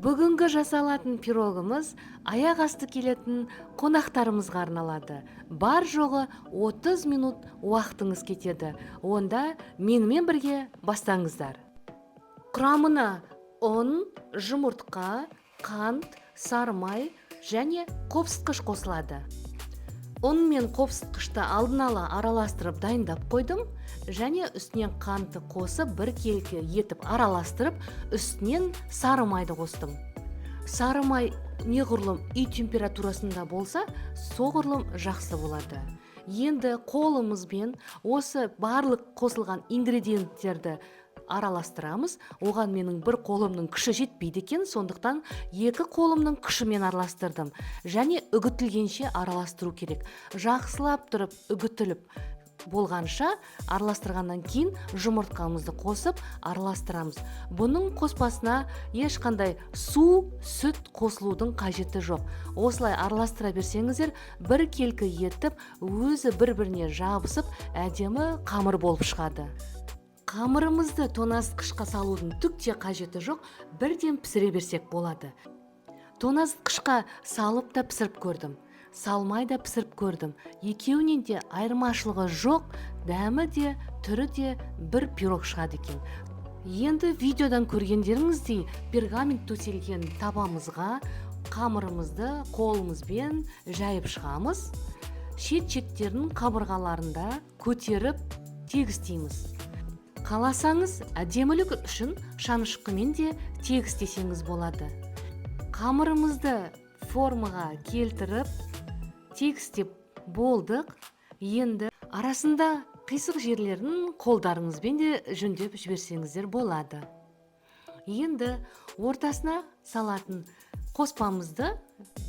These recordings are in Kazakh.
Бүгінгі жасалатын пирогымыз аяқ асты келетін қонақтарымызға арналады. Бар жоғы 30 минут уақытыңыз кетеді. Онда менімен бірге бастаңыздар. Құрамына ұн, жұмыртқа, қант, сары май және қопсытқыш қосылады. Ұн мен қопсытқышты алдын ала араластырып дайындап қойдым, және үстінен қантты қосып бір келкі етіп араластырып, үстінен сары майды қостым. Сары май неғұрлым үй температурасында болса, соғұрлым жақсы болады. Енді қолымызбен осы барлық қосылған ингредиенттерді араластырамыз. Оған менің бір қолымның күші жетпейді екен, сондықтан екі қолымның күшімен араластырдым. Және үгітілгенше араластыру керек. Жақсылап тұрып үгітіліп болғанша араластырғаннан кейін жұмыртқамызды қосып араластырамыз. Бұның қоспасына ешқандай су, сүт қосылудың қажеті жоқ. Осылай араластыра берсеңіздер, бір келкі етіп, өзі бір-біріне жабысып, әдемі қамыр болып шығады. Қамырымызды тоңазытқышқа салудың түк те қажеті жоқ, бірден пісіре берсек болады. Тоңазытқышқа салып та пісіріп көрдім, салмай да пісіріп көрдім. Екеуінен де айырмашылығы жоқ, дәмі де, түрі де бір пирог шығады екен. Енді видеодан көргендеріңіздей пергамент төселген табамызға қамырымызды қолымызбен жайып шығамыз. Шет-шеттерін қабырғаларында көтеріп тегістейміз. Қаласаңыз, әдемілік үшін шанышқымен де тегістесеңіз болады. Қамырымызды формаға келтіріп, тегістеп болдық. Енді арасында қисық жерлерін қолдарыңызбен де жөндеп жіберсеңіздер болады. Енді ортасына салатын қоспамызды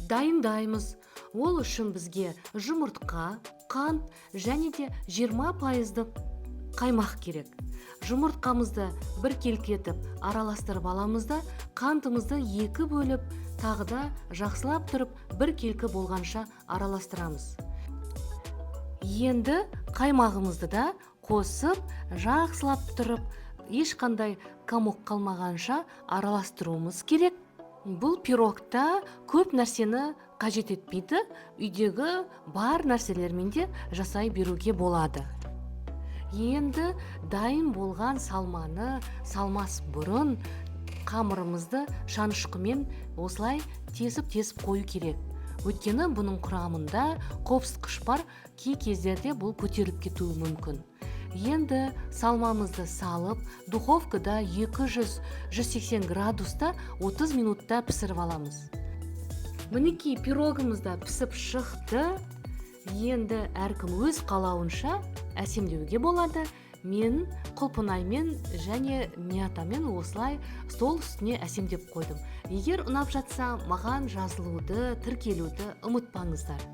дайындаймыз. Ол үшін бізге жұмыртқа, қант және де 20% қаймақ керек. Жұмыртқамызды бір келкетіп араластырып аламыз да, қантымызды екі бөліп, тағы да жақсылап тұрып бір келкі болғанша араластырамыз. Енді қаймағымызды да қосып, жақсылап тұрып, ешқандай комок қалмағанша араластыруымыз керек. Бұл пирогта көп нәрсені қажет етпейді, үйдегі бар нәрселермен де жасай беруге болады. Енді дайын болған салманы салмас бұрын қамырымызды шанышқымен осылай тесіп қою керек. Өйткені бұның құрамында қопсытқыш бар, кей кездерде бұл көтеріліп кетуі мүмкін. Енді салмамызды салып, духовкада 200-180 градуста 30 минутта пісіріп аламыз. Мінекей пирогымызда пісіп шықты. Енді әркім өз қалауынша әсемдеуге болады. Мен құлпынаймен және миятамен осылай стол үстіне әсемдеп қойдым. Егер ұнап жатса, маған жазылуды, тіркелуді ұмытпаңыздар.